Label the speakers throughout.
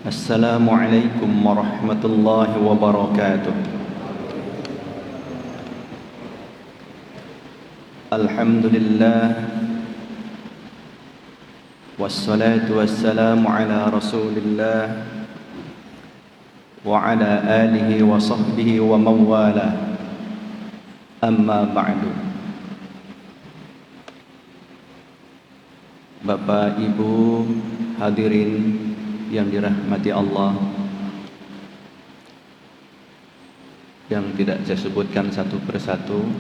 Speaker 1: Assalamualaikum warahmatullahi wabarakatuh. Alhamdulillah, wassalatu wassalamu ala rasulillah wa ala alihi wa sahbihi wa mawala. Amma ba'du. Bapak Ibu hadirin yang dirahmati Allah, yang tidak saya sebutkan satu persatu,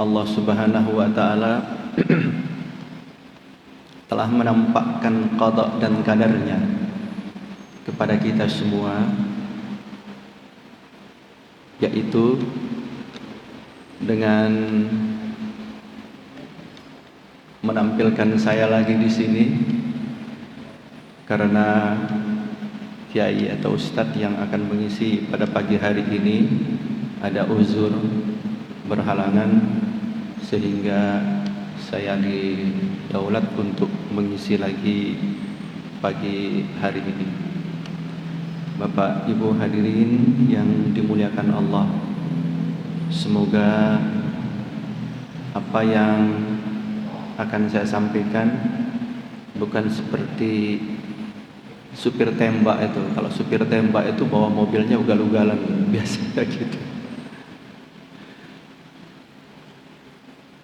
Speaker 1: Allah Subhanahu wa Ta'ala telah menampakkan qada dan qadarnya kepada kita semua, yaitu dengan menampilkan saya lagi di sini karena kiai atau ustadz yang akan mengisi pada pagi hari ini ada uzur berhalangan, sehingga saya didaulat untuk mengisi lagi pagi hari ini. Bapak Ibu hadirin yang dimuliakan Allah, semoga apa yang akan saya sampaikan bukan seperti supir tembak itu. Kalau supir tembak itu bawa mobilnya ugal-ugalan, biasanya gitu.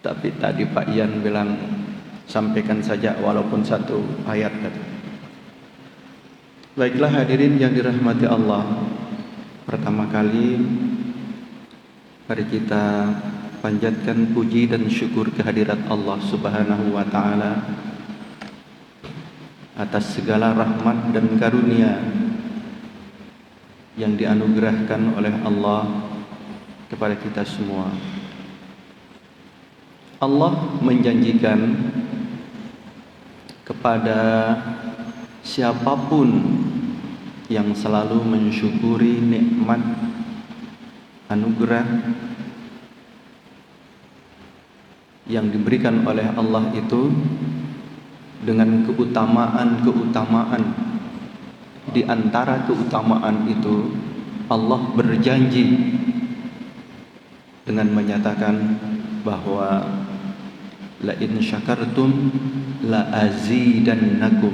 Speaker 1: Tapi tadi Pak Ian bilang sampaikan saja walaupun satu ayat tadi. Baiklah hadirin yang dirahmati Allah, pertama kali mari kita panjatkan puji dan syukur kehadirat Allah Subhanahu wa Ta'ala atas segala rahmat dan karunia yang dianugerahkan oleh Allah kepada kita semua. Allah menjanjikan kepada siapapun yang selalu mensyukuri nikmat anugerah yang diberikan oleh Allah itu, dengan keutamaan-keutamaan. Di antara keutamaan itu, Allah berjanji dengan menyatakan bahwa la in syakartum la azidannakum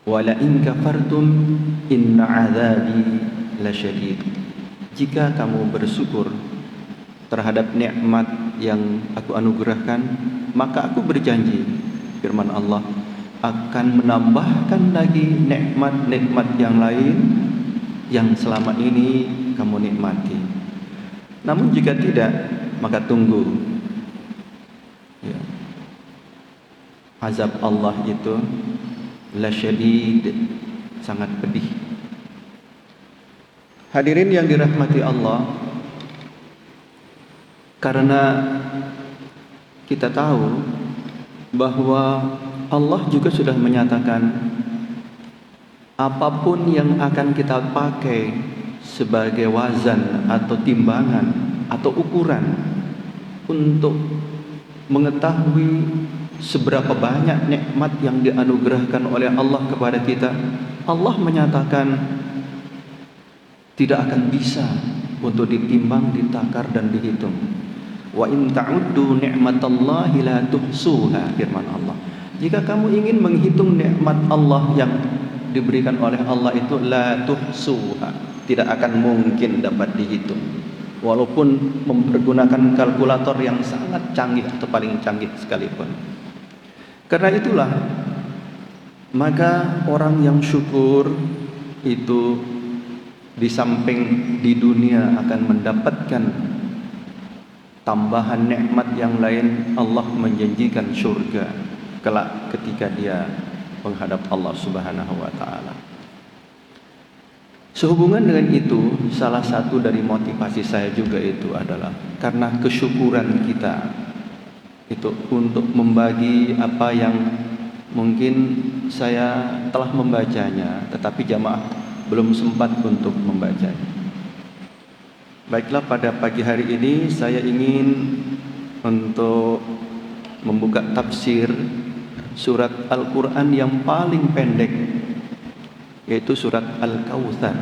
Speaker 1: wa la in kafartum inna azabi lasyadid. Jika kamu bersyukur terhadap nikmat yang aku anugerahkan, maka aku berjanji, firman Allah, akan menambahkan lagi nikmat-nikmat yang lain yang selama ini kamu nikmati. Namun jika tidak, maka tunggu ya. Azab Allah itu lasyadid, sangat pedih. Hadirin yang dirahmati Allah, karena kita tahu bahwa Allah juga sudah menyatakan apapun yang akan kita pakai sebagai wazan atau timbangan atau ukuran untuk mengetahui seberapa banyak nikmat yang dianugerahkan oleh Allah kepada kita, Allah menyatakan tidak akan bisa untuk ditimbang, ditakar dan dihitung. Wa in ta'uddu ni'matallahi la tuhsuha, firman Allah. Jika kamu ingin menghitung nikmat Allah yang diberikan oleh Allah itu, la tuhsuha, tidak akan mungkin dapat dihitung, walaupun mempergunakan kalkulator yang sangat canggih atau paling canggih sekalipun. Karena itulah, maka orang yang syukur itu di samping di dunia akan mendapatkan tambahan nikmat yang lain, Allah menjanjikan surga kelak ketika dia menghadap Allah Subhanahu wa Ta'ala. Sehubungan dengan itu, salah satu dari motivasi saya juga itu adalah karena kesyukuran kita itu untuk membagi apa yang mungkin saya telah membacanya, tetapi jamaah belum sempat untuk membacanya. Baiklah, pada pagi hari ini saya ingin untuk membuka tafsir surat Al-Quran yang paling pendek, yaitu surat Al-Kautsar.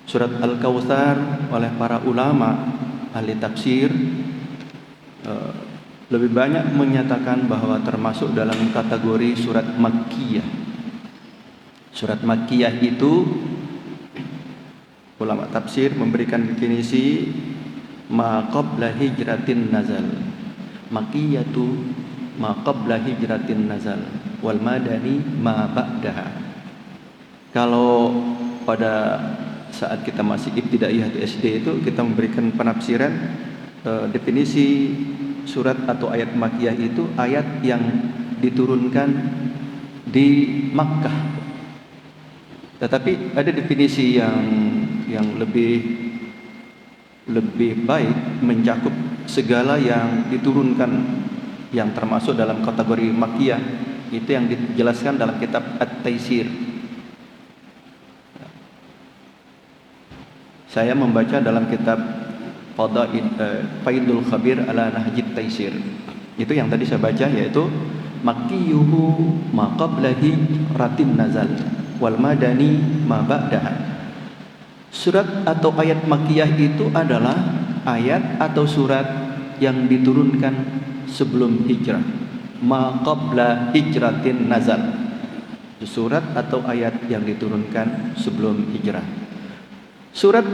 Speaker 1: Surat Al-Kautsar oleh para ulama ahli tafsir lebih banyak menyatakan bahwa termasuk dalam kategori surat Makkiyah. Surat Makkiyah itu ulama tafsir memberikan definisi ma qabla hijratin nazal. Makkiyatu ma qabla hijratin nazal wal madani ma ba'daha. Kalau pada saat kita masih ibtidaiyah di SD itu kita memberikan penafsiran definisi surat atau ayat Makkiyah itu ayat yang diturunkan di Makkah. Tetapi ada definisi yang lebih baik, mencakup segala yang diturunkan yang termasuk dalam kategori Makkiyah. Itu yang dijelaskan dalam kitab At-Taisir. Saya membaca dalam kitab Faidul Khabir ala Nahjit Taisir. Itu yang tadi saya baca, yaitu Makkiyuhu ma qabla hijratin nazal wal madani ma ba'daha. Surat atau ayat Makkiyah itu adalah ayat atau surat yang diturunkan sebelum hijrah. Ma qabla hijratin nazal. Surat atau ayat yang diturunkan sebelum hijrah. Surat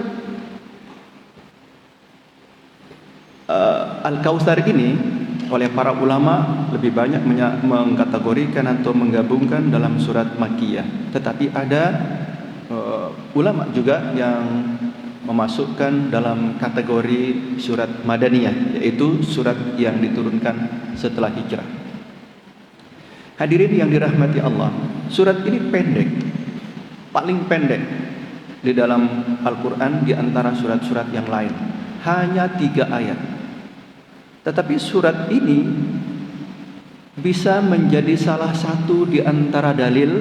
Speaker 1: Al-Kautsar ini oleh para ulama lebih banyak mengkategorikan atau menggabungkan dalam surat Makkiyah. Tetapi ada ulama juga yang memasukkan dalam kategori surat Madaniyah, yaitu surat yang diturunkan setelah hijrah. Hadirin yang dirahmati Allah, surat ini pendek, paling pendek di dalam Al-Quran di antara surat-surat yang lain, hanya 3 ayat. Tetapi surat ini bisa menjadi salah satu di antara dalil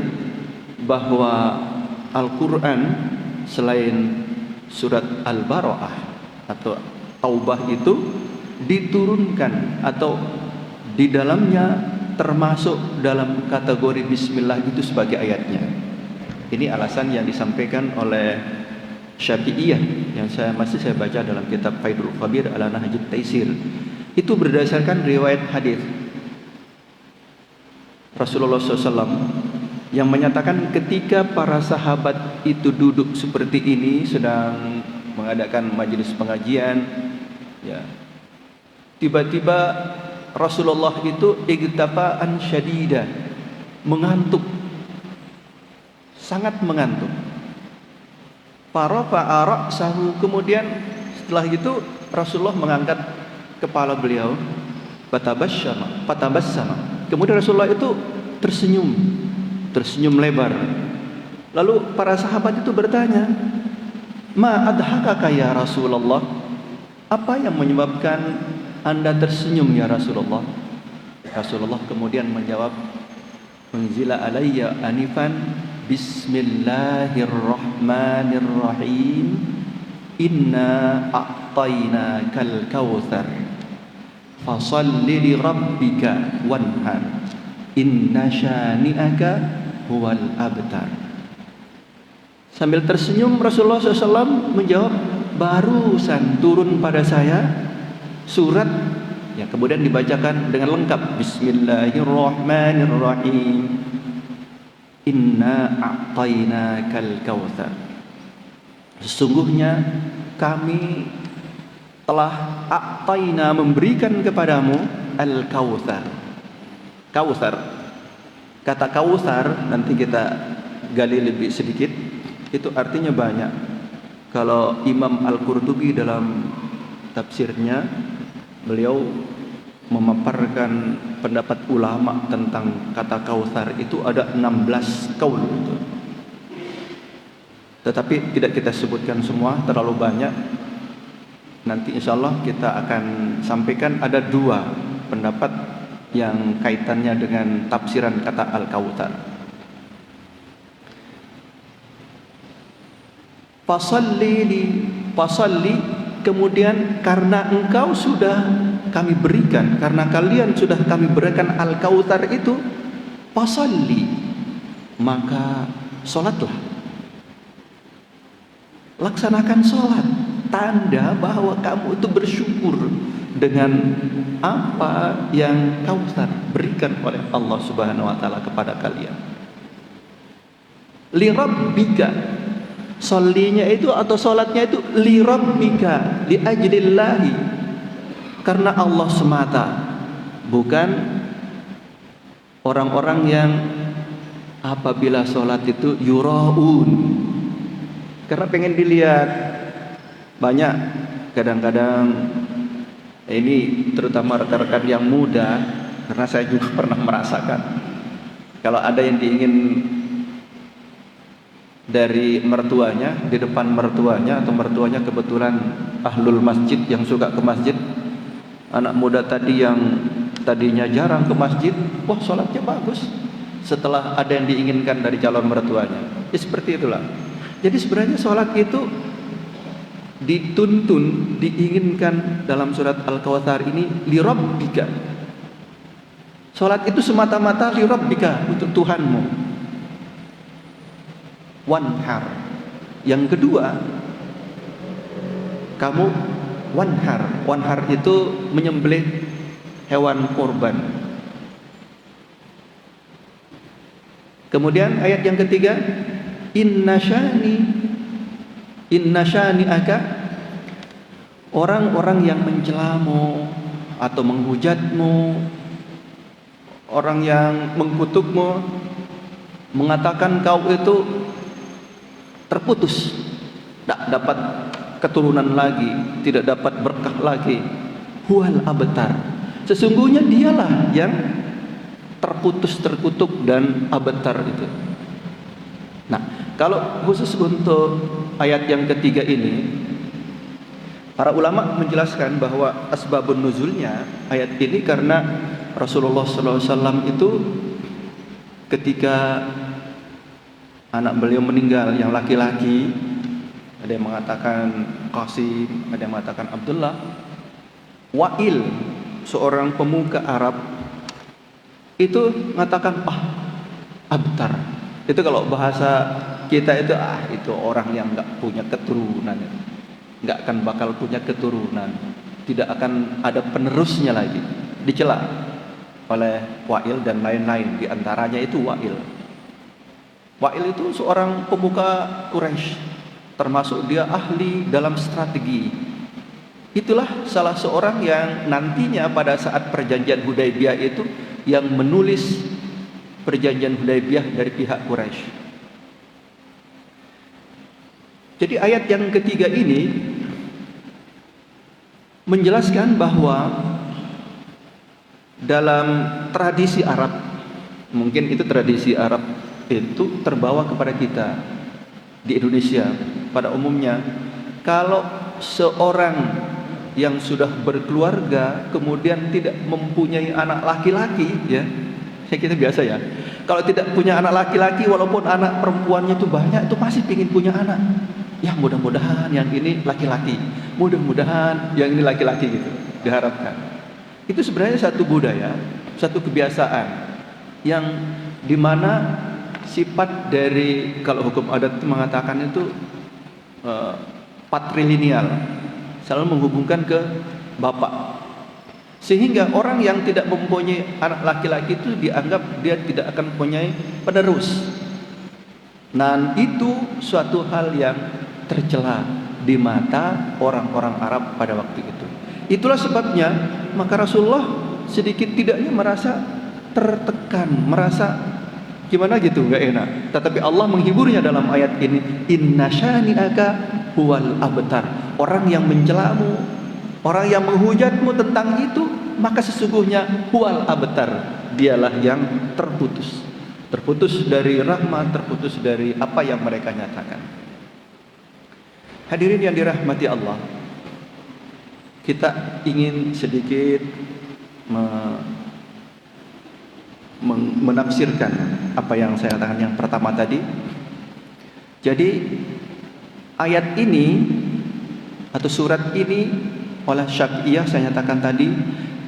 Speaker 1: bahwa Al-Quran selain surat Al-Bara'ah atau Taubah itu diturunkan atau di dalamnya termasuk dalam kategori Bismillah itu sebagai ayatnya. Ini alasan yang disampaikan oleh Syafi'iyah yang masih saya baca dalam kitab Faidul Khabir ala Nahjit Taisir. Itu berdasarkan riwayat hadis Rasulullah SAW yang menyatakan ketika para sahabat itu duduk seperti ini sedang mengadakan majelis pengajian, ya, tiba-tiba Rasulullah itu igtafa'an syadida, mengantuk, sangat mengantuk. Farafa'a ra'sahu, kemudian setelah itu Rasulullah mengangkat kepala beliau, fatabassama. Kemudian Rasulullah itu tersenyum lebar. Lalu para sahabat itu bertanya, "Ma adhakaka ya Rasulullah?" Apa yang menyebabkan Anda tersenyum ya Rasulullah? Rasulullah kemudian menjawab, "Unzila alayya anifan bismillahirrahmanirrahim. Inna a'tainakal kautsar. Fasalli li rabbika wanhar. Inna syani'aka huwal abtar." Sambil tersenyum Rasulullah SAW menjawab, "Barusan turun pada saya surat," ya, kemudian dibacakan dengan lengkap, "Bismillahirrahmanirrahim. Inna a'tainakal kautsar." Sesungguhnya kami telah a'taina, memberikan kepadamu al-kautsar. Kautsar, kata kautsar nanti kita gali lebih sedikit, itu artinya banyak. Kalau Imam Al-Qurtubi dalam tafsirnya, beliau memaparkan pendapat ulama tentang kata kautsar itu ada 16 kaul. Tetapi tidak kita sebutkan semua, terlalu banyak. Nanti insya Allah kita akan sampaikan ada 2 pendapat yang kaitannya dengan tafsiran kata Al-Kautsar. Fasalli, kemudian karena engkau sudah kami berikan, karena kalian sudah kami berikan Al-Kautsar itu, fasalli, maka sholatlah, laksanakan sholat, tanda bahwa kamu itu bersyukur dengan apa yang Kautsar berikan oleh Allah Subhanahu wa taala kepada kalian. Li rabbika, shollinya itu atau sholatnya itu li rabbika, li ajlillahi, karena Allah semata, bukan orang-orang yang apabila sholat itu yuraun, karena pengen dilihat. Banyak kadang-kadang ini terutama rekan-rekan yang muda, karena saya juga pernah merasakan, kalau ada yang diingin dari mertuanya, di depan mertuanya, atau mertuanya kebetulan ahlul masjid yang suka ke masjid, anak muda tadi yang tadinya jarang ke masjid, wah sholatnya bagus setelah ada yang diinginkan dari calon mertuanya. Ya seperti itulah. Jadi sebenarnya sholat itu dituntun, diinginkan dalam surat Al-Kautsar ini li rabbika. Sholat itu semata-mata li rabbika, untuk Tuhanmu. Wanhar. Yang kedua, kamu wanhar. Wanhar itu menyembelih hewan kurban. Kemudian ayat yang ketiga, inna syani aka, orang-orang yang mencelamu atau menghujatmu, orang yang mengkutukmu, mengatakan kau itu terputus, tak dapat keturunan lagi, tidak dapat berkah lagi, huwal abtar, sesungguhnya dialah yang terputus, terkutuk dan abtar itu. Nah, kalau khusus untuk ayat yang ketiga ini, para ulama menjelaskan bahwa asbabun nuzulnya ayat ini karena Rasulullah SAW itu ketika anak beliau meninggal yang laki-laki, ada yang mengatakan Qasim, ada yang mengatakan Abdullah, Wa'il, seorang pemuka Arab itu mengatakan abtar. Itu kalau bahasa kita itu orang yang nggak punya keturunan, nggak akan bakal punya keturunan, tidak akan ada penerusnya lagi. Dicela oleh Wa'il dan lain-lain, diantaranya itu Wa'il. Wa'il itu seorang pemuka Quraisy, termasuk dia ahli dalam strategi. Itulah salah seorang yang nantinya pada saat perjanjian Hudaybiyah itu yang menulis perjanjian Hudaybiyah dari pihak Quraisy. Jadi ayat yang ketiga ini menjelaskan bahwa dalam tradisi Arab, mungkin itu tradisi Arab itu terbawa kepada kita di Indonesia pada umumnya, kalau seorang yang sudah berkeluarga kemudian tidak mempunyai anak laki-laki, ya kita biasa ya, kalau tidak punya anak laki-laki, walaupun anak perempuannya itu banyak, itu pasti ingin punya anak. Ya mudah-mudahan yang ini laki-laki, mudah-mudahan yang ini laki-laki, gitu diharapkan. Itu sebenarnya satu budaya, satu kebiasaan yang dimana sifat dari, kalau hukum adat itu mengatakan itu patrilineal, selalu menghubungkan ke bapak. Sehingga orang yang tidak mempunyai anak laki-laki itu dianggap dia tidak akan mempunyai penerus. Nah, itu suatu hal yang tercela di mata orang-orang Arab pada waktu itu. Itulah sebabnya maka Rasulullah sedikit tidaknya merasa tertekan, merasa gimana gitu, nggak enak. Tetapi Allah menghiburnya dalam ayat ini, inna syani'aka huwal abtar. Orang yang mencelamu, orang yang menghujatmu tentang itu, maka sesungguhnya huwal abtar, dialah yang terputus. Terputus dari rahmat, terputus dari apa yang mereka nyatakan. Hadirin yang dirahmati Allah, kita ingin sedikit menafsirkan apa yang saya katakan yang pertama tadi. Jadi ayat ini atau surat ini oleh Syafi'iyah, saya nyatakan tadi,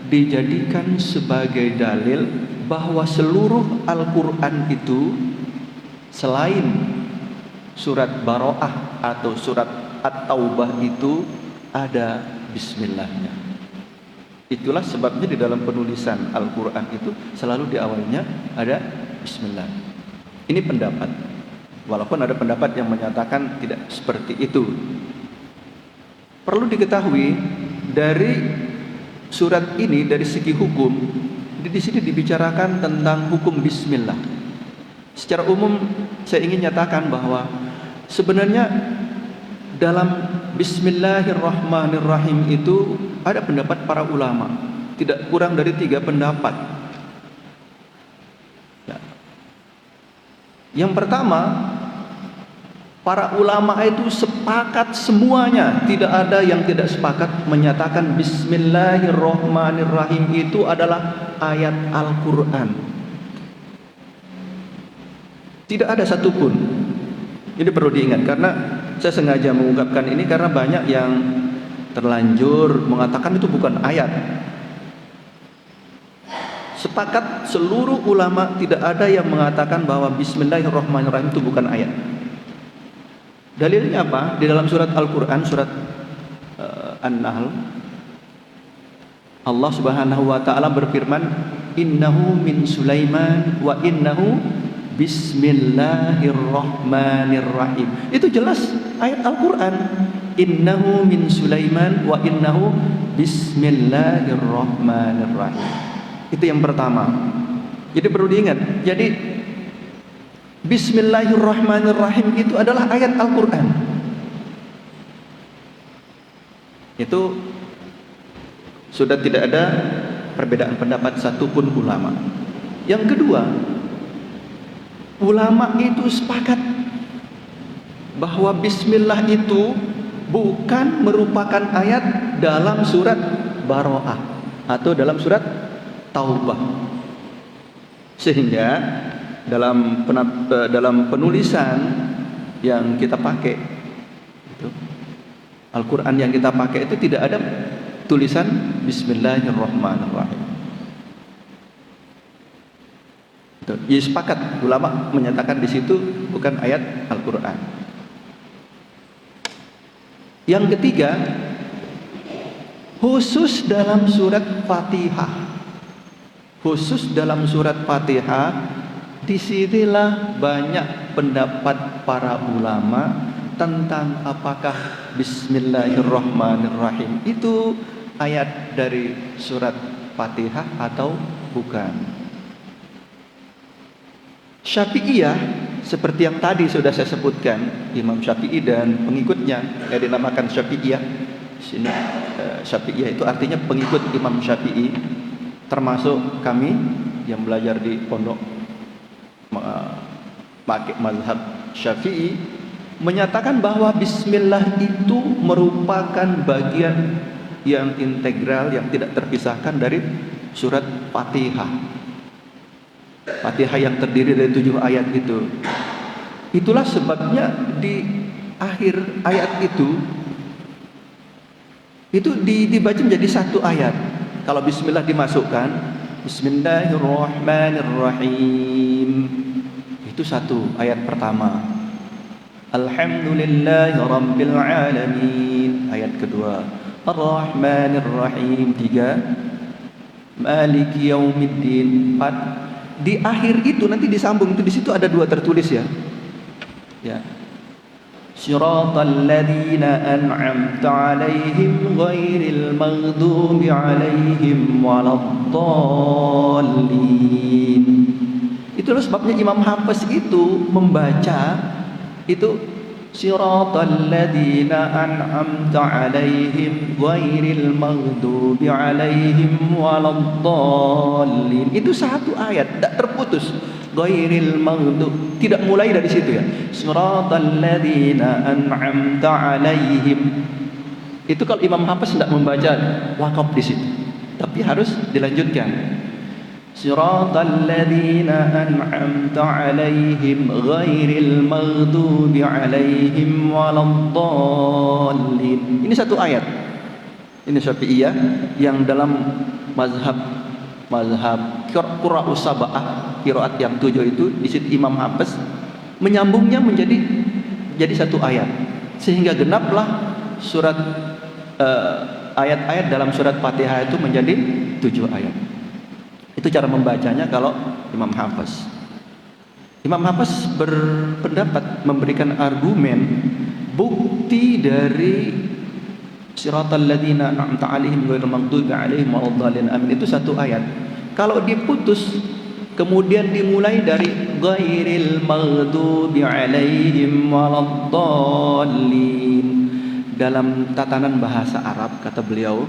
Speaker 1: dijadikan sebagai dalil bahwa seluruh Al-Quran itu selain surat Baro'ah atau surat At-Taubah itu ada bismillahnya. Itulah sebabnya di dalam penulisan Al-Quran itu selalu diawalinya ada bismillah. Ini pendapat, walaupun ada pendapat yang menyatakan tidak seperti itu. Perlu diketahui dari surat ini dari segi hukum, di sini dibicarakan tentang hukum bismillah. Secara umum saya ingin nyatakan bahwa sebenarnya dalam bismillahirrahmanirrahim itu ada pendapat para ulama, tidak kurang dari 3 pendapat. Ya. Yang pertama, para ulama itu sepakat semuanya, tidak ada yang tidak sepakat menyatakan bismillahirrahmanirrahim itu adalah ayat Al-Quran. Tidak ada satupun. Ini perlu diingat, karena saya sengaja mengungkapkan ini karena banyak yang terlanjur mengatakan itu bukan ayat. Sepakat seluruh ulama, tidak ada yang mengatakan bahwa bismillahirrahmanirrahim itu bukan ayat. Dalilnya apa? Di dalam surat Al-Quran, surat An-Nahl, Allah Subhanahu wa ta'ala berfirman, innahu min Sulaiman wa innahu bismillahirrahmanirrahim. Itu jelas ayat Al-Quran. Innahu min Sulaiman wa innahu bismillahirrahmanirrahim. Itu yang pertama. Jadi perlu diingat. Jadi bismillahirrahmanirrahim itu adalah ayat Al-Quran. Itu sudah tidak ada perbedaan pendapat satupun ulama. Yang kedua, ulama itu sepakat bahwa bismillah itu bukan merupakan ayat dalam surat Baro'ah atau dalam surat Taubah. Sehingga dalam penulisan yang kita pakai itu, Al-Quran yang kita pakai itu tidak ada tulisan bismillahirrahmanirrahim. Ya, sepakat ulama menyatakan di situ bukan ayat Al-Quran. Yang ketiga, khusus dalam surat Fatihah. Khusus dalam surat Fatihah, disinilah banyak pendapat para ulama tentang apakah bismillahirrahmanirrahim itu ayat dari surat Fatihah atau bukan. Syafi'iyah seperti yang tadi sudah saya sebutkan, Imam Syafi'i dan pengikutnya yang dinamakan Syafi'iyah. Sini Syafi'iyah itu artinya pengikut Imam Syafi'i, termasuk kami yang belajar di pondok pakai mazhab Syafi'i, menyatakan bahwa bismillah itu merupakan bagian yang integral, yang tidak terpisahkan dari surat Fatihah. Fatihah yang terdiri dari 7 ayat itu. Itulah sebabnya di akhir ayat itu dibaca menjadi 1 ayat. Kalau bismillah dimasukkan, bismillahirrahmanirrahim, itu 1 ayat pertama. Alhamdulillahi rabbil alamin, ayat kedua. Ar-Rahmanir-Rahim, 3. Maliki yaumiddin, 4. Di akhir itu nanti disambung, itu di situ ada 2 tertulis ya. Ya. Shiratal ladzina an'amta 'alaihim ghairil maghdubi 'alaihim waladdallin. Itulah sebabnya Imam Hafiz itu membaca itu Shiratal ladzina an'amta 'alaihim ghairil maghdubi 'alaihim waladdallin. Itu 1 ayat, tidak terputus. Ghairil maghdub, tidak mulai dari situ ya. Shiratal ladzina an'amta 'alaihim. Itu kalau Imam Hafiz tidak membaca wakaf di situ, tapi harus dilanjutkan. Shiratal ladzina an'amta 'alaihim ghairil maghdubi 'alaihim waladdallin. Ini 1 ayat. Ini Syafi'iyah yang dalam mazhab qira'us sab'ah, qiraat yang 7 itu di situ Imam Hafiz menyambungnya menjadi satu ayat, sehingga genaplah surat ayat-ayat dalam surat Fatihah itu menjadi 7 ayat. Itu cara membacanya kalau Imam Hafiz. Imam Hafiz berpendapat, memberikan argumen bukti dari siratal ladzina an'amta 'alaihim ghairil maghdubi 'alaihim waladdallin amin itu satu ayat. Kalau diputus kemudian dimulai dari ghairil maghdubi 'alaihim waladdallin, dalam tatanan bahasa Arab kata beliau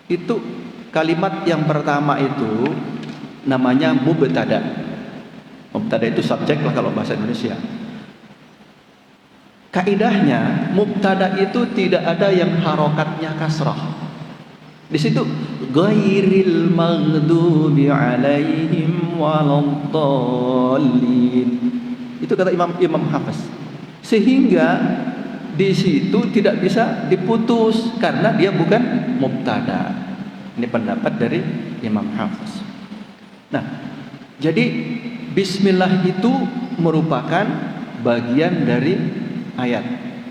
Speaker 1: itu kalimat yang pertama itu namanya mubtada. Mubtada itu subjek lah kalau bahasa Indonesia. Kaidahnya mubtada itu tidak ada yang harokatnya kasrah. Di situ ghairil maghdubi 'alaihim waladdallin. Itu kata Imam Hafiz. Sehingga di situ tidak bisa diputus karena dia bukan mubtada. Ini pendapat dari Imam Hafiz. Nah, jadi bismillah itu merupakan bagian dari ayat.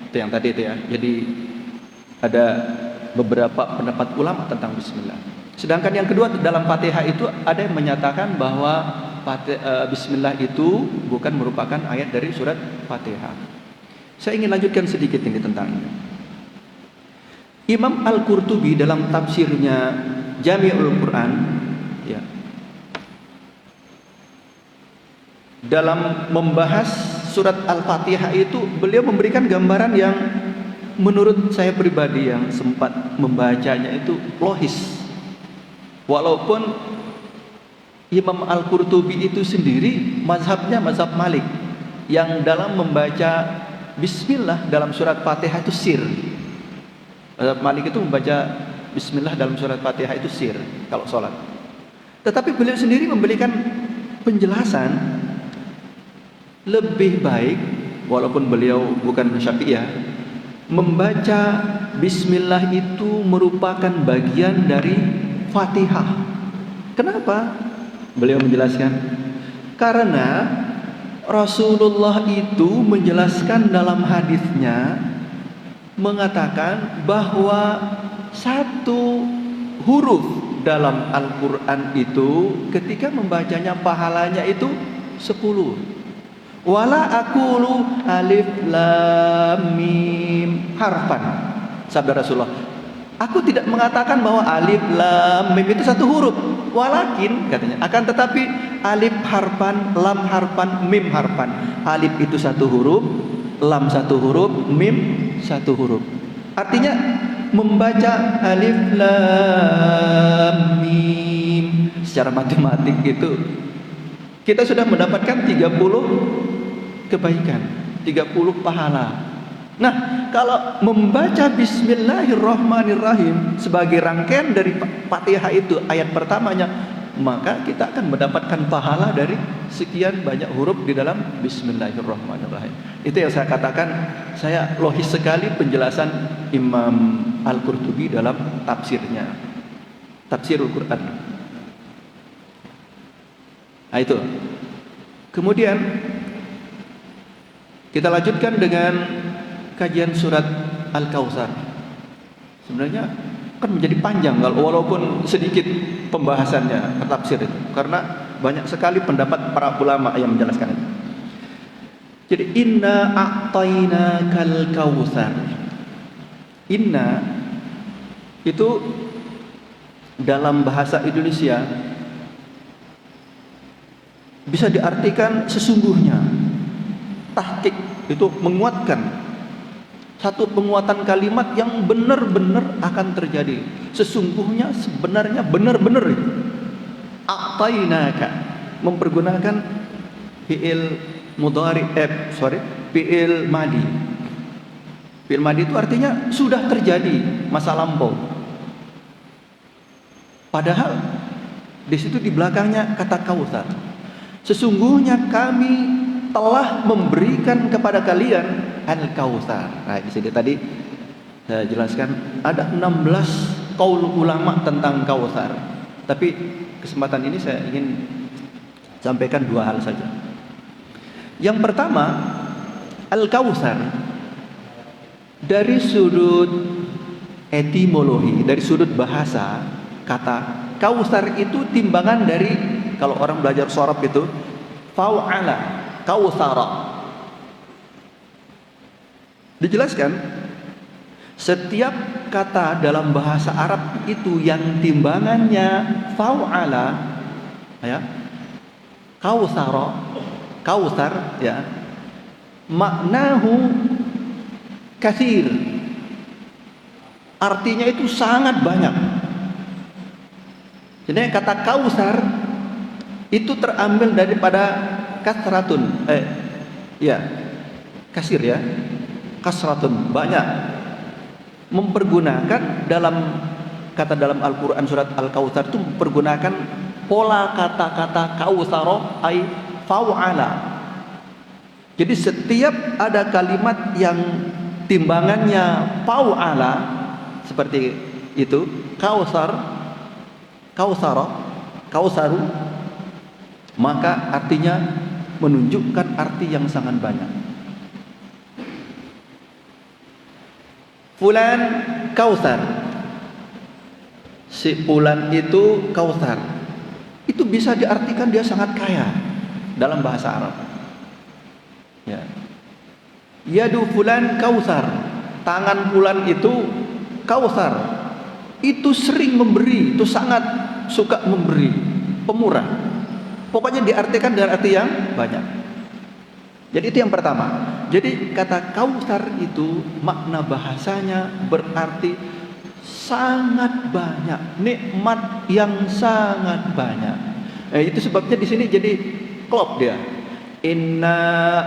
Speaker 1: Itu yang tadi itu ya. Jadi ada beberapa pendapat ulama tentang bismillah. Sedangkan yang kedua dalam Fatihah itu ada yang menyatakan bahwa bismillah itu bukan merupakan ayat dari surat Fatihah. Saya ingin lanjutkan sedikit ini tentang ini. Imam Al-Qurtubi dalam tafsirnya Jami'ul Quran ya, dalam membahas surat Al-Fatihah itu beliau memberikan gambaran yang menurut saya pribadi yang sempat membacanya itu logis. Walaupun Imam Al-Qurtubi itu sendiri mazhabnya mazhab Malik yang dalam membaca bismillah dalam surat Fatihah itu sir. Mazhab Malik itu membaca bismillah dalam surat Fatihah itu sir kalau sholat. Tetapi beliau sendiri memberikan penjelasan lebih baik, walaupun beliau bukan Syafi'iyah, membaca bismillah itu merupakan bagian dari Fatihah. Kenapa? Beliau menjelaskan karena Rasulullah itu menjelaskan dalam hadisnya mengatakan bahwa satu huruf dalam Al-Quran itu ketika membacanya pahalanya itu 10. Wala aqulu alif lam mim harfan, sabda Rasulullah. Aku tidak mengatakan bahwa alif lam mim itu satu huruf. Walakin katanya akan tetapi alif harfan, lam harfan, mim harfan. Alif itu satu huruf, lam satu huruf, mim satu huruf. Artinya membaca alif lam mim secara matematik itu kita sudah mendapatkan 30 kebaikan, 30 pahala. Nah, kalau membaca bismillahirrahmanirrahim sebagai rangkaian dari Fatihah itu ayat pertamanya, maka kita akan mendapatkan pahala dari sekian banyak huruf di dalam bismillahirrahmanirrahim. Itu yang saya katakan, saya logis sekali penjelasan Imam Al-Qurtubi dalam tafsirnya, Tafsirul Quran. Nah itu. Kemudian kita lanjutkan dengan kajian surat Al-Kautsar. Sebenarnya kan menjadi panjang kalau walaupun sedikit pembahasannya tafsir itu, karena banyak sekali pendapat para ulama yang menjelaskan itu. Jadi inna a'tainakal kautsar. Inna itu dalam bahasa Indonesia bisa diartikan sesungguhnya. Tahqiq itu menguatkan, satu penguatan kalimat yang benar-benar akan terjadi. Sesungguhnya, sebenarnya, benar-benar. A'tainaka mempergunakan fi'il mudhari fi'il madi. Fi'il madi itu artinya sudah terjadi, masa lampau. Padahal di situ di belakangnya kata kautsar. Sesungguhnya kami telah memberikan kepada kalian Al-Kautsar. Nah, di sini tadi saya jelaskan ada 16 qaul ulama tentang Kautsar. Tapi kesempatan ini saya ingin sampaikan dua hal saja. Yang pertama, Al-Kautsar dari sudut etimologi, dari sudut bahasa, kata Kautsar itu timbangan dari, kalau orang belajar sorof itu fa'ala, kautsara. Dijelaskan, setiap kata dalam bahasa Arab itu yang timbangannya fa'ala, ya, kautsara, kautsar, ya, maknahu katsir, artinya itu sangat banyak. Jadi kata kautsar itu terambil daripada kasratun, ya, kasir, ya, kasratun, banyak. Mempergunakan dalam dalam Al-Quran surat Al-Kautsar itu mempergunakan pola kata-kata kautsara ay fa'ala. Jadi setiap ada kalimat yang timbangannya fa'ala seperti itu, kautsar, kautsara, kautsaru, maka artinya menunjukkan arti yang sangat banyak. Fulan kautsar, si fulan itu kautsar, itu bisa diartikan dia sangat kaya dalam bahasa Arab, ya. Yadu fulan kautsar, tangan fulan itu kautsar, itu sering memberi, itu sangat suka memberi, pemurah. Pokoknya diartikan dengan arti yang banyak. Jadi itu yang pertama. Jadi kata kautsar itu makna bahasanya berarti sangat banyak, nikmat yang sangat banyak. Itu sebabnya di sini jadi klop dia. Inna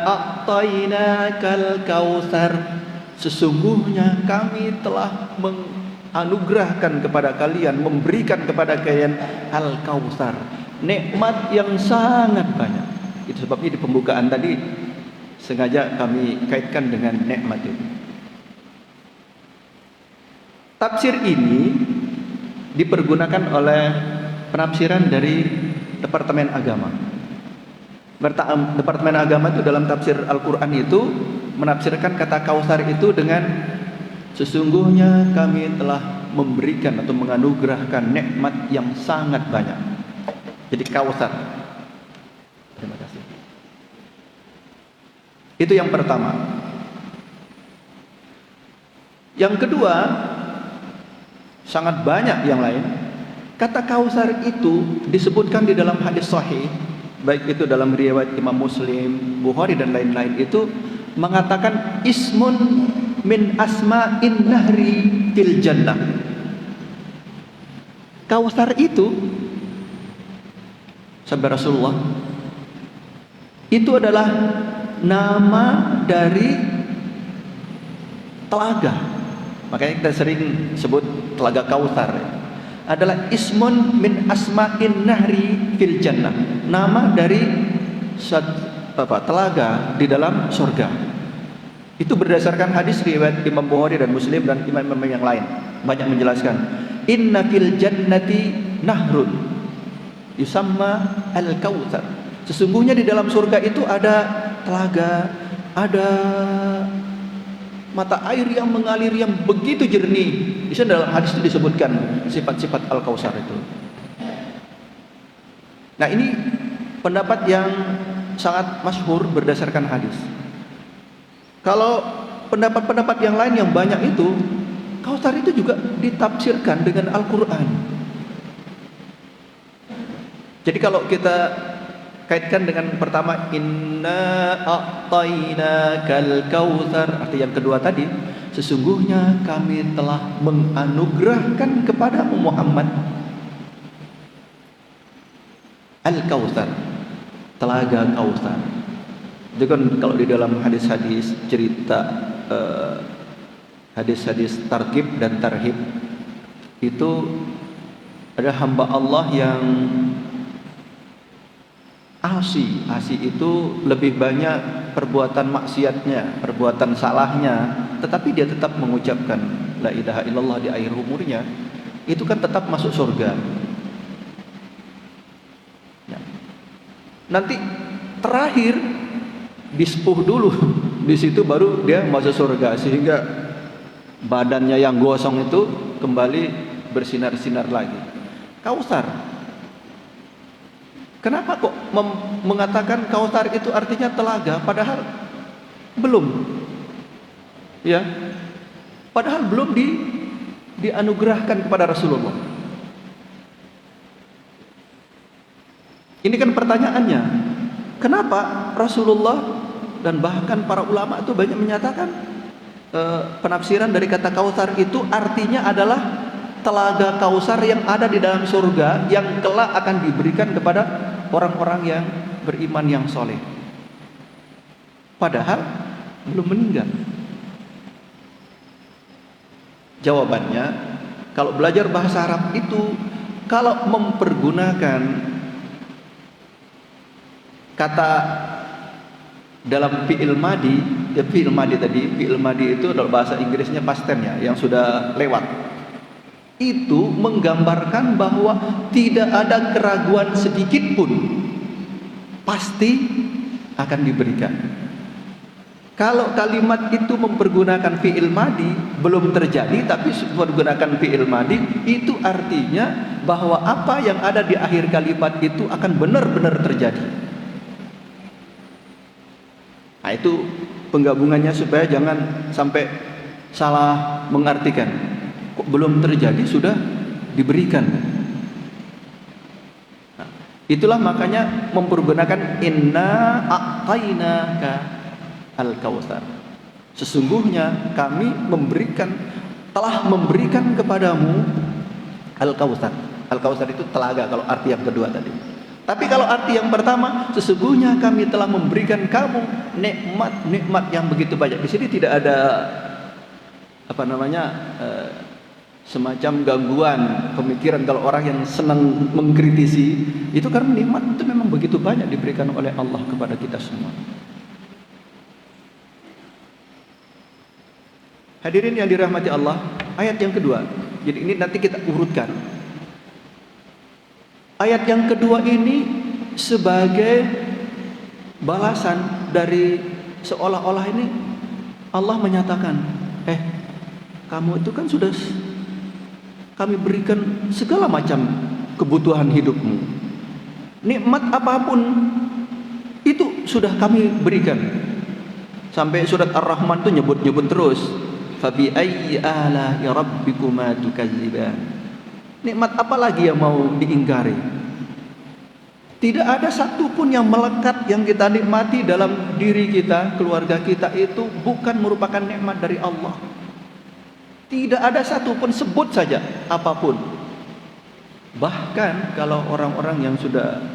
Speaker 1: a'tainakal kautsar, sesungguhnya kami telah menganugerahkan kepada kalian, memberikan kepada kalian al-kautsar, nikmat yang sangat banyak. Itu sebabnya di pembukaan tadi sengaja kami kaitkan dengan nikmat itu. Tafsir ini dipergunakan oleh penafsiran dari Departemen Agama. Departemen Agama itu dalam tafsir Al-Quran itu menafsirkan kata kautsar itu dengan sesungguhnya kami telah memberikan atau menganugerahkan nikmat yang sangat banyak. Jadi kautsar. Terima kasih. Itu yang pertama. Yang kedua, sangat banyak yang lain. Kata kautsar itu disebutkan di dalam hadis sahih, baik itu dalam riwayat Imam Muslim, Bukhari dan lain-lain, itu mengatakan ismun min asma'in nahri fil jannah. Kautsar itu sabda Rasulullah, itu adalah nama dari telaga. Makanya kita sering sebut telaga Kautsar. Adalah ismun min asma'in nahri fil jannah, nama dari telaga di dalam surga. Itu berdasarkan hadis riwayat Imam Bukhari dan Muslim dan imam-imam yang lain, banyak menjelaskan. Inna fil jannati nahrun yusamma al-kautsar. Sesungguhnya di dalam surga itu ada telaga, ada mata air yang mengalir yang begitu jernih. Di sana dalam hadis itu disebutkan sifat-sifat Al-Kautsar itu. Nah, ini pendapat yang sangat masyhur berdasarkan hadis. Kalau pendapat-pendapat yang lain yang banyak itu, Kautsar itu juga ditafsirkan dengan Al-Quran. Jadi kalau kita kaitkan dengan pertama, inna a'tainakal kautsar, arti yang kedua tadi, sesungguhnya kami telah menganugerahkan kepada Muhammad al-kautsar, telaga Kautsar. Itu kan kalau di dalam hadis-hadis cerita, hadis-hadis targhib dan tarhib, itu ada hamba Allah yang asi itu lebih banyak perbuatan maksiatnya, perbuatan salahnya, tetapi dia tetap mengucapkan la ilaha illallah di akhir umurnya. itu kan tetap masuk surga. Ya. Nanti terakhir dispuh dulu, di situ baru dia masuk surga, sehingga badannya yang gosong itu kembali bersinar-sinar lagi. Kausar. Kenapa kok mengatakan kausar itu artinya telaga, padahal belum, ya, padahal belum dianugerahkan kepada Rasulullah. Ini kan pertanyaannya, kenapa Rasulullah dan bahkan para ulama itu banyak menyatakan penafsiran dari kata kausar itu artinya adalah telaga kausar yang ada di dalam surga yang kelak akan diberikan kepada orang-orang yang beriman yang soleh, padahal belum meninggal. Jawabannya, kalau belajar bahasa Arab itu, kalau mempergunakan kata dalam fi'il madi, ya fi'il madi tadi, fi'il madi itu dalam bahasa Inggrisnya past tense ya, yang sudah lewat. Itu menggambarkan bahwa tidak ada keraguan sedikit pun, pasti akan diberikan. Kalau kalimat itu mempergunakan fi'il madi, belum terjadi, tapi mempergunakan fi'il madi, itu artinya bahwa apa yang ada di akhir kalimat itu akan benar-benar terjadi. Nah, itu penggabungannya supaya jangan sampai salah mengartikan. Kok belum terjadi sudah diberikan. Nah, itulah makanya mempergunakan inna a'tainaka al-kautsar. Sesungguhnya kami telah memberikan kepadamu al-kautsar. Al-kautsar itu telaga kalau arti yang kedua tadi. Tapi kalau arti yang pertama, sesungguhnya kami telah memberikan kamu nikmat-nikmat yang begitu banyak. Di sini tidak ada semacam gangguan pemikiran kalau orang yang senang mengkritisi itu, karena nikmat itu memang begitu banyak diberikan oleh Allah kepada kita semua. Hadirin yang dirahmati Allah, ayat yang kedua. Jadi ini nanti kita urutkan. Ayat yang kedua ini sebagai balasan dari seolah-olah ini Allah menyatakan, kamu itu kan sudah kami berikan segala macam kebutuhan hidupmu. Nikmat apapun itu sudah kami berikan. Sampai surat Ar-Rahman itu nyebut-nyebut terus. Fabi ayyi ala'i rabbikuma tukadziban. Nikmat apa lagi yang mau diingkari? Tidak ada satupun yang melekat yang kita nikmati dalam diri kita, keluarga kita itu bukan merupakan nikmat dari Allah. Tidak ada satupun, sebut saja apapun. Bahkan kalau orang-orang yang sudah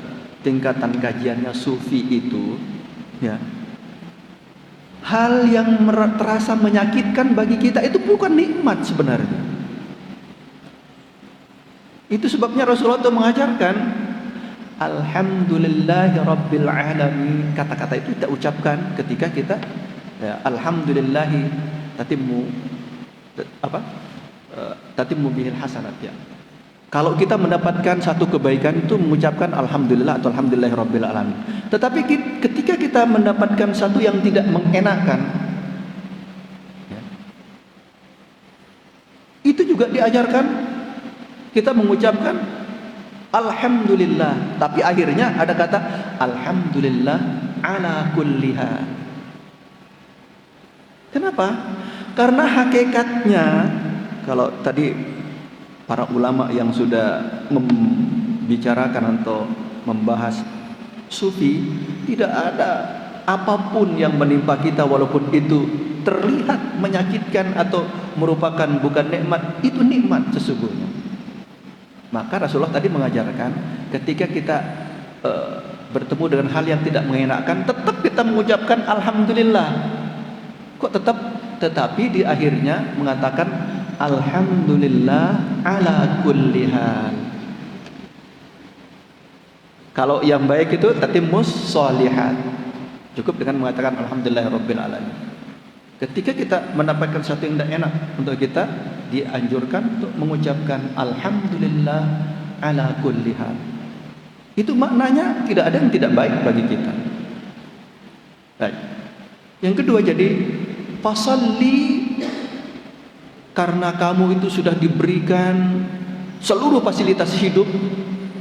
Speaker 1: tingkatan kajiannya sufi itu, ya, hal yang terasa menyakitkan bagi kita itu bukan nikmat sebenarnya. Itu sebabnya Rasulullah itu mengajarkan Alhamdulillahi Rabbil Alamin. Kata-kata itu kita ucapkan ketika kita Alhamdulillahi tatimmu bihil hasanat, ya. Kalau kita mendapatkan satu kebaikan itu mengucapkan Alhamdulillah atau Alhamdulillahi Rabbil Alamin. Tetapi ketika kita mendapatkan satu yang tidak mengenakan, ya, itu juga diajarkan kita mengucapkan Alhamdulillah, tapi akhirnya ada kata Alhamdulillah ala kulli hal. Kenapa? Karena hakikatnya, kalau tadi para ulama yang sudah membicarakan atau membahas sufi, tidak ada apapun yang menimpa kita walaupun itu terlihat menyakitkan atau merupakan bukan nikmat, itu nikmat sesungguhnya. Maka Rasulullah tadi mengajarkan ketika kita bertemu dengan hal yang tidak mengenakan, tetap kita mengucapkan Alhamdulillah. Kok tetap? Tetapi di akhirnya mengatakan Alhamdulillah ala kulli hal. Kalau yang baik itu tatimmus sholihat, cukup dengan mengatakan Alhamdulillah Rabbil Alamin. Ketika kita mendapatkan sesuatu yang tidak enak untuk kita, dianjurkan untuk mengucapkan alhamdulillah ala kulli hal. Itu maknanya tidak ada yang tidak baik bagi kita. Baik. Yang kedua, jadi fasalli, karena kamu itu sudah diberikan seluruh fasilitas hidup,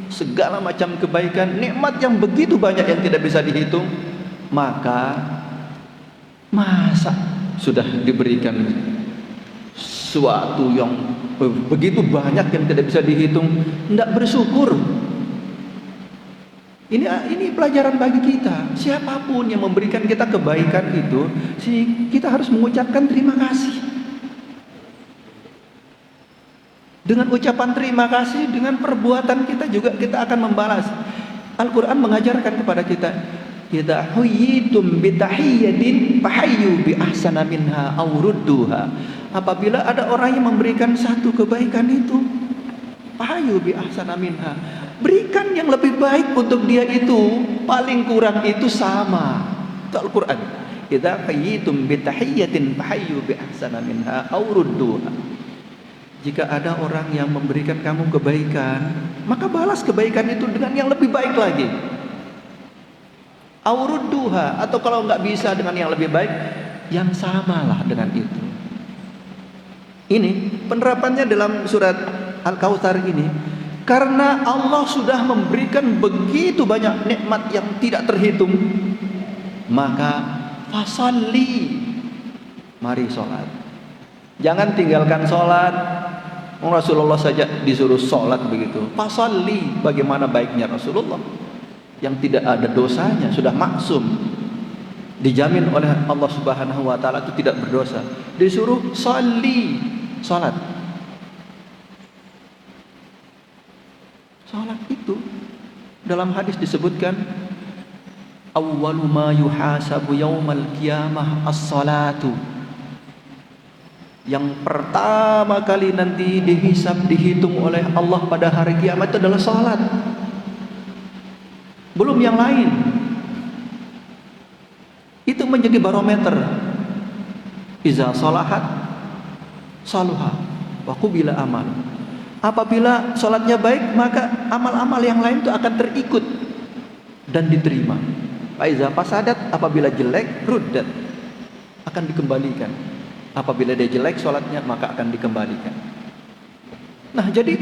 Speaker 1: segala macam kebaikan, nikmat yang begitu banyak yang tidak bisa dihitung, maka masa sudah diberikan sesuatu yang begitu banyak yang tidak bisa dihitung, tidak bersyukur. Ini pelajaran bagi kita. Siapapun yang memberikan kita kebaikan itu, kita harus mengucapkan terima kasih. Dengan ucapan terima kasih, dengan perbuatan kita juga kita akan membalas. Al-Quran mengajarkan kepada kita, idza huyyitum bitahiyyatin fahayyu bi ahsana minha aw rudduha. Apabila ada orang yang memberikan satu kebaikan itu, fahayyu bi ahsana minha, berikan yang lebih baik untuk dia itu, paling kurang itu sama. Itu Al-Quran. Idza huyyitum bitahiyyatin fahayyu bi ahsana minha aw rudduha. Jika ada orang yang memberikan kamu kebaikan, maka balas kebaikan itu dengan yang lebih baik lagi. Aurudduha, atau kalau nggak bisa dengan yang lebih baik, yang samalah dengan itu. Ini penerapannya dalam surat Al-Kautsar ini, karena Allah sudah memberikan begitu banyak nikmat yang tidak terhitung, maka fasalli, mari sholat. Jangan tinggalkan sholat. Rasulullah saja disuruh sholat begitu. Fasalli, bagaimana baiknya Rasulullah yang tidak ada dosanya, sudah maksum, dijamin oleh Allah Subhanahu wa taala itu tidak berdosa, disuruh sholli, sholat. Sholat itu dalam hadis disebutkan awwalu ma yuhasabu yaumal qiyamah as-salatu. Yang pertama kali nanti dihisab, dihitung oleh Allah pada hari kiamat itu adalah salat. Belum yang lain. Itu menjadi barometer. Iza salahat saluha wa qubila amal. Apabila salatnya baik, maka amal-amal yang lain itu akan terikut dan diterima. Fa iza fasadat, apabila jelek, ruddat, akan dikembalikan. Apabila dia jelek sholatnya, maka akan dikembalikan. Nah, jadi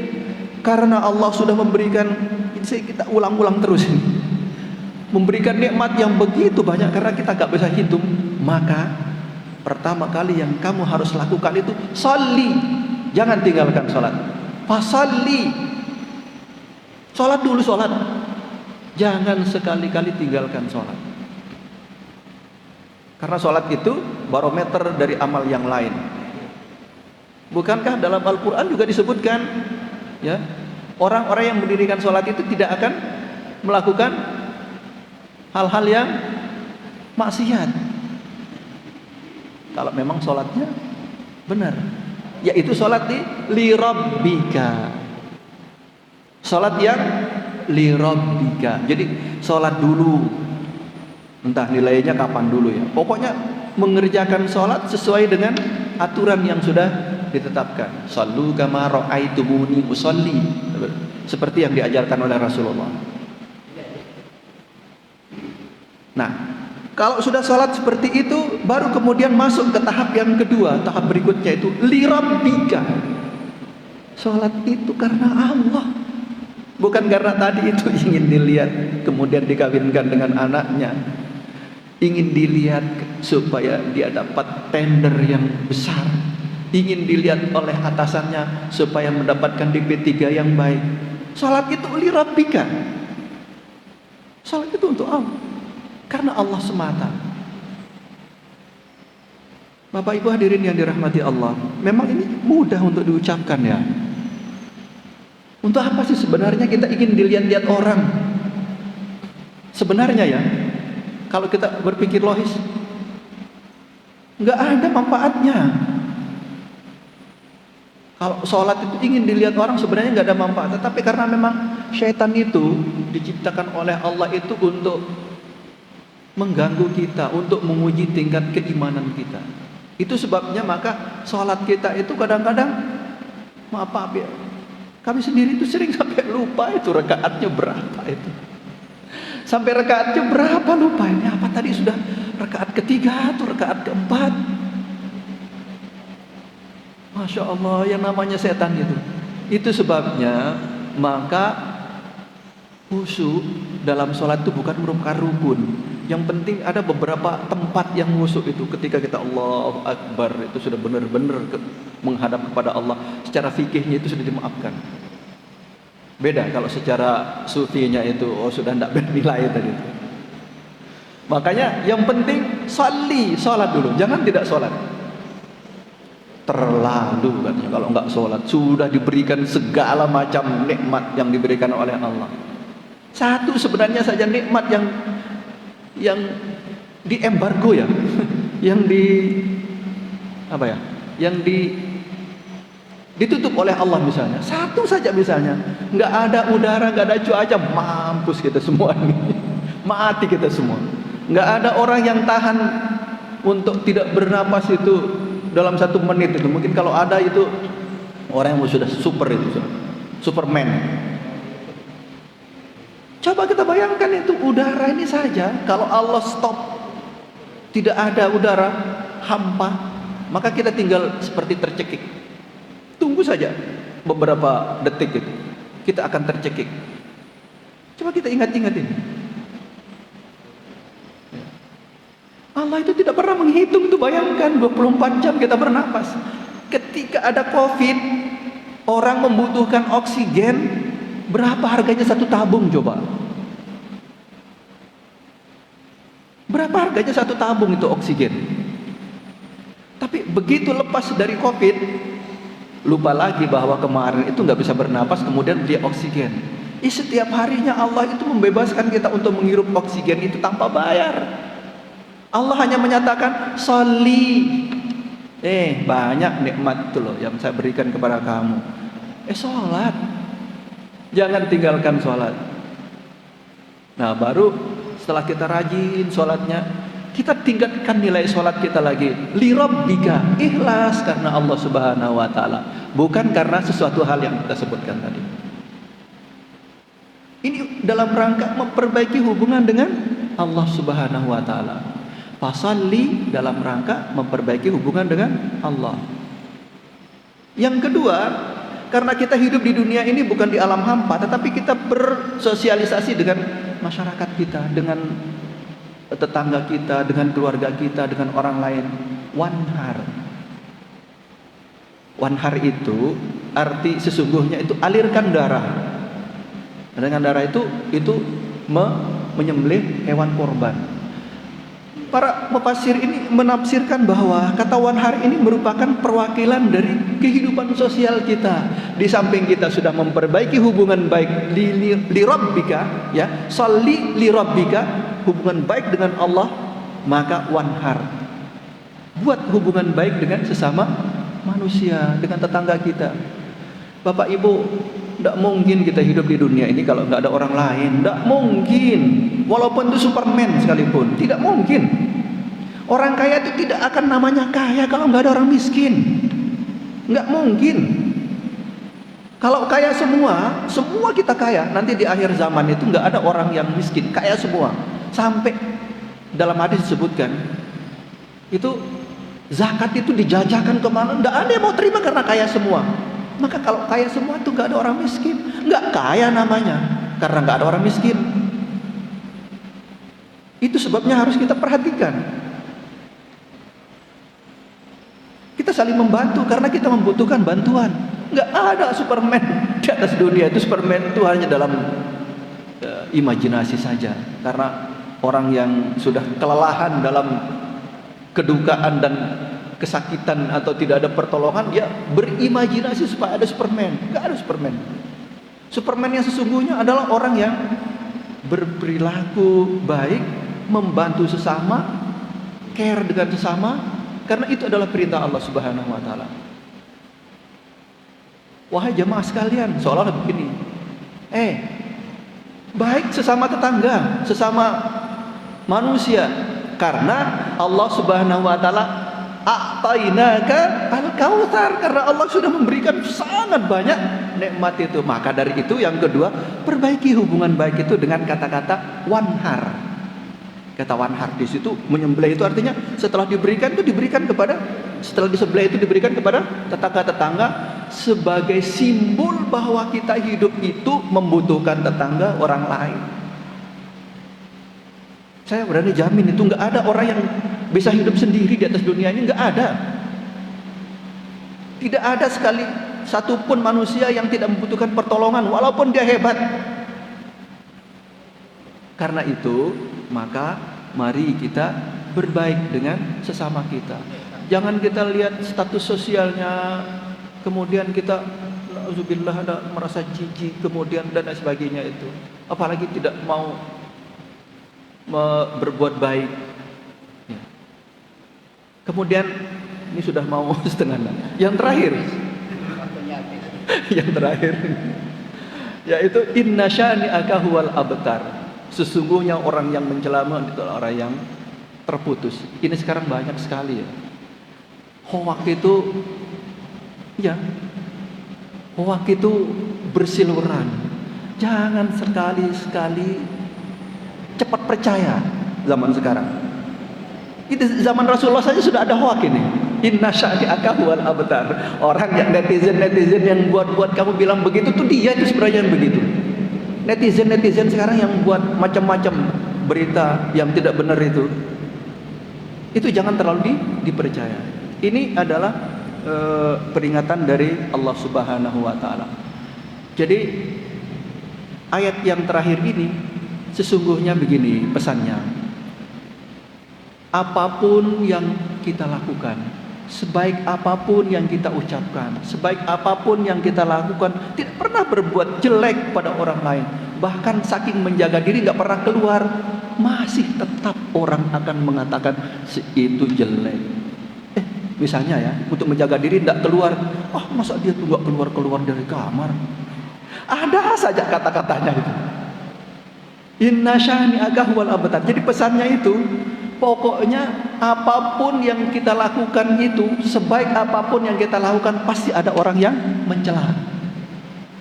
Speaker 1: karena Allah sudah memberikan, kita ulang-ulang terus ini, memberikan nikmat yang begitu banyak karena kita gak bisa hitung, maka pertama kali yang kamu harus lakukan itu sholli, jangan tinggalkan sholat. Fasalli, sholat dulu, sholat, jangan sekali-kali tinggalkan sholat. Karena sholat itu barometer dari amal yang lain. Bukankah dalam Al-Quran juga disebutkan, ya, orang-orang yang mendirikan sholat itu tidak akan melakukan hal-hal yang maksiat kalau memang sholatnya benar, yaitu sholat li rabbika, sholat yang li rabbika. Jadi sholat dulu, entah nilainya kapan dulu ya, pokoknya mengerjakan sholat sesuai dengan aturan yang sudah ditetapkan. Shallu kama ra'aitumuni usolli, seperti yang diajarkan oleh Rasulullah. Nah, kalau sudah sholat seperti itu, baru kemudian masuk ke tahap yang kedua, tahap berikutnya itu li rabbika. Sholat itu karena Allah, bukan karena tadi itu ingin dilihat kemudian dikawinkan dengan anaknya, ingin dilihat supaya dia dapat tender yang besar, ingin dilihat oleh atasannya supaya mendapatkan DP3 yang baik. Salat itu li rabbika. Salat itu untuk Allah, karena Allah semata. Bapak Ibu hadirin yang dirahmati Allah, memang ini mudah untuk diucapkan ya. Untuk apa sih sebenarnya kita ingin dilihat-lihat orang? Sebenarnya ya, kalau kita berpikir logis, nggak ada manfaatnya. Kalau sholat itu ingin dilihat orang, sebenarnya nggak ada manfaat. Tapi karena memang syaitan itu diciptakan oleh Allah itu untuk mengganggu kita, untuk menguji tingkat keimanan kita. Itu sebabnya maka sholat kita itu kadang-kadang Maaf ya, kami sendiri itu sering sampai lupa itu rakaatnya berapa itu. Sampai rakaatnya berapa lupa ini. Apa tadi sudah rakaat ketiga atau rakaat keempat? Masya Allah, yang namanya setan itu. Itu sebabnya maka khusyuk dalam sholat itu bukan merupakan rukun. Yang penting ada beberapa tempat yang khusyuk itu. Ketika kita Allahu Akbar itu sudah benar-benar menghadap kepada Allah. Secara fikihnya itu sudah dimaafkan. Beda kalau secara sufinya itu sudah tidak bernilai tadi. Makanya yang penting sholat dulu, jangan tidak sholat. Terlalu katanya kalau enggak sholat, sudah diberikan segala macam nikmat yang diberikan oleh Allah. Satu sebenarnya saja nikmat yang diembargo ya, yang ditutup oleh Allah misalnya. Satu saja misalnya, enggak ada udara, enggak ada cuaca, mampus kita semua ini. Mati kita semua. Enggak ada orang yang tahan untuk tidak bernapas itu dalam 1 menit itu. Mungkin kalau ada itu orang yang sudah super itu, Superman. Coba kita bayangkan itu udara ini saja, kalau Allah stop, tidak ada udara, hampa, maka kita tinggal seperti tercekik. Tunggu saja beberapa detik itu, kita akan tercekik. Coba kita ingat-ingat ini. Allah itu tidak pernah menghitung itu, bayangkan 24 jam kita bernapas. Ketika ada COVID, orang membutuhkan oksigen, berapa harganya 1 tabung coba? Berapa harganya 1 tabung itu oksigen? Tapi begitu lepas dari COVID, lupa lagi bahwa kemarin itu nggak bisa bernapas, kemudian dia oksigen. Setiap harinya Allah itu membebaskan kita untuk menghirup oksigen itu tanpa bayar. Allah hanya menyatakan sholli. Banyak nikmat itu loh yang saya berikan kepada kamu. Sholat. Jangan tinggalkan sholat. Nah baru setelah kita rajin sholatnya, kita tingkatkan nilai sholat kita lagi. Li rabbika, ikhlas karena Allah Subhanahu wa ta'ala, bukan karena sesuatu hal yang kita sebutkan tadi. Ini dalam rangka memperbaiki hubungan dengan Allah Subhanahu wa ta'ala. Fasalli dalam rangka memperbaiki hubungan dengan Allah. Yang kedua, karena kita hidup di dunia ini bukan di alam hampa, tetapi kita bersosialisasi dengan masyarakat kita, dengan tetangga kita, dengan keluarga kita, dengan orang lain. Wanhar. Wanhar itu arti sesungguhnya itu alirkan darah. Dengan darah itu menyembelih hewan korban. Para mufassir ini menafsirkan bahwa kata wanhar ini merupakan perwakilan dari kehidupan sosial kita. Di samping kita sudah memperbaiki hubungan baik li rabbika, ya, sholli li rabbika, hubungan baik dengan Allah, maka wanhar. Buat hubungan baik dengan sesama manusia, dengan tetangga kita. Bapak Ibu, tidak mungkin kita hidup di dunia ini kalau nggak ada orang lain. Tidak mungkin. Walaupun itu Superman sekalipun, tidak mungkin. Orang kaya itu tidak akan namanya kaya kalau nggak ada orang miskin. Nggak mungkin. Kalau kaya semua kita kaya. Nanti di akhir zaman itu nggak ada orang yang miskin, kaya semua. Sampai dalam hadis disebutkan, itu zakat itu dijajakan kemana? Nggak ada yang mau terima karena kaya semua. Maka kalau kaya semua itu nggak ada orang miskin, nggak kaya namanya, karena nggak ada orang miskin. Itu sebabnya harus kita perhatikan. Kita saling membantu karena kita membutuhkan bantuan. Nggak ada Superman di atas dunia itu. Superman itu hanya dalam imajinasi saja. Karena orang yang sudah kelelahan dalam kedukaan dan kesakitan atau tidak ada pertolongan, dia berimajinasi supaya ada Superman. Nggak ada Superman. Superman yang sesungguhnya adalah orang yang berperilaku baik, membantu sesama, care dengan sesama, karena itu adalah perintah Allah Subhanahu wa ta'ala. Wahai jemaah sekalian, seolah-olah begini, baik sesama tetangga, sesama manusia, karena Allah Subhanahu wa ta'ala a'tainaka al-kautsar, karena Allah sudah memberikan sangat banyak nikmat itu. Maka dari itu yang kedua, perbaiki hubungan baik itu dengan kata-kata wanhar. Kata wanhar di situ menyembelih itu artinya setelah diberikan itu diberikan kepada, setelah disembelih itu diberikan kepada tetangga-tetangga sebagai simbol bahwa kita hidup itu membutuhkan tetangga orang lain. Saya berani jamin itu nggak ada orang yang bisa hidup sendiri di atas dunia ini, nggak ada. Tidak ada sekali satupun manusia yang tidak membutuhkan pertolongan walaupun dia hebat. Karena itu maka mari kita berbaik dengan sesama kita. Jangan kita lihat status sosialnya kemudian kita auzubillah ada merasa jijik kemudian dan sebagainya itu. Apalagi tidak mau berbuat baik. Ya. Kemudian ini sudah mau setengah. Yang terakhir, yang terakhir, yaitu inna syani'aka huwal abtar. Sesungguhnya orang yang mencela itu orang yang terputus. Ini sekarang banyak sekali ya. Hoak itu, ya, hoak itu bersiluran. Jangan sekali-sekali cepat percaya zaman sekarang. Itu zaman Rasulullah saja sudah ada hoak ini. Inna syani'aka huwal abtar. Orang yang netizen yang buat kamu bilang begitu tuh dia itu sebenarnya yang begitu. Netizen sekarang yang buat macam-macam berita yang tidak benar itu jangan terlalu dipercaya. Ini adalah peringatan dari Allah Subhanahu wa taala. Jadi ayat yang terakhir ini sesungguhnya begini pesannya. Apapun yang kita lakukan, sebaik apapun yang kita ucapkan, sebaik apapun yang kita lakukan, tidak pernah berbuat jelek pada orang lain. Bahkan saking menjaga diri nggak pernah keluar, masih tetap orang akan mengatakan itu jelek. Misalnya ya, untuk menjaga diri nggak keluar, masa dia tuh nggak keluar dari kamar? Ada saja kata-katanya itu. Inna syani'aka huwal abtar. Jadi pesannya itu pokoknya apapun yang kita lakukan itu, sebaik apapun yang kita lakukan, pasti ada orang yang mencela.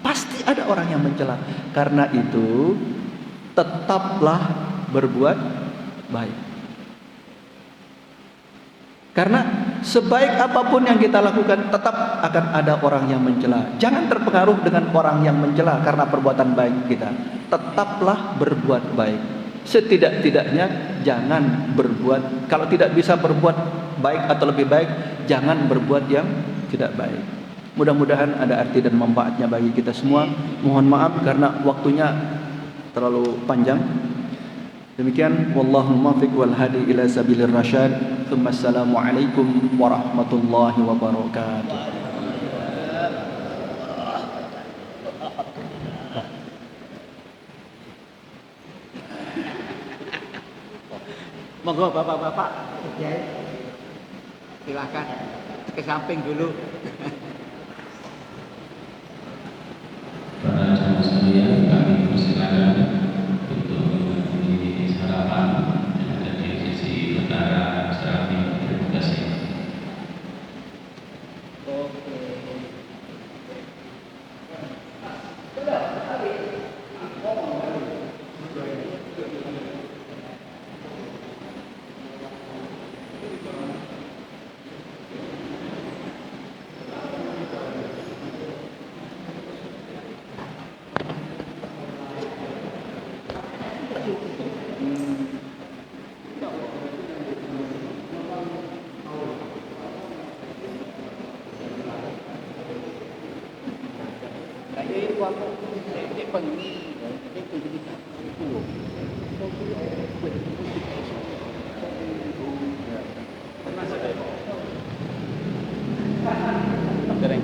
Speaker 1: Pasti ada orang yang mencela. Karena itu tetaplah berbuat baik. Karena sebaik apapun yang kita lakukan, tetap akan ada orang yang mencela. Jangan terpengaruh dengan orang yang mencela karena perbuatan baik kita. Tetaplah berbuat baik. Setidak-tidaknya jangan berbuat, kalau tidak bisa berbuat baik atau lebih baik, jangan berbuat yang tidak baik. Mudah-mudahan ada arti dan manfaatnya bagi kita semua. Mohon maaf karena waktunya terlalu panjang. Demikian, wallahu muwaffiq wal hadi ila sabilir rasyad. Assalamualaikum warahmatullahi wabarakatuh.
Speaker 2: Monggo bapak-bapak, silakan ke samping dulu.
Speaker 3: Para jamaah sekalian, kami persilakan untuk menghadiri sarapan yang ada di sisi utara Serabi. Terima kasih.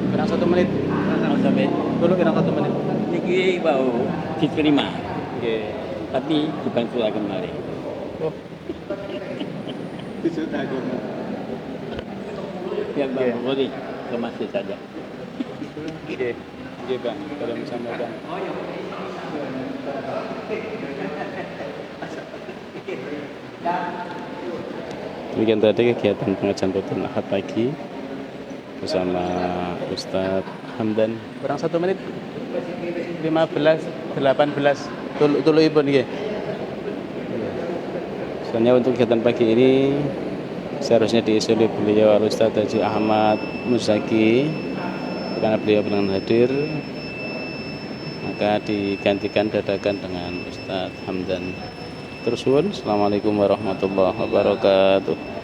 Speaker 2: Kurang 1 menit. Sampai dulu kurang 1 menit.
Speaker 4: Niki bau diterima. Tapi bukan surat kemarin.
Speaker 2: Sudah agama.
Speaker 4: Biar Bang boleh ke masjid saja.
Speaker 2: Oke. Oke Bang, kalau sama Bang. Demikian tadi kegiatan pengajian rutin Ahad pagi bersama Ustadz Hamdan. Kurang 1 menit 15, 18 tulu ibu nih. Soalnya untuk kegiatan pagi ini seharusnya diisi oleh beliau Ustadz Haji Ahmad Muzaki, karena beliau belum hadir maka digantikan dadakan dengan Ustadz Hamdan. Terus, assalamualaikum warahmatullahi wabarakatuh.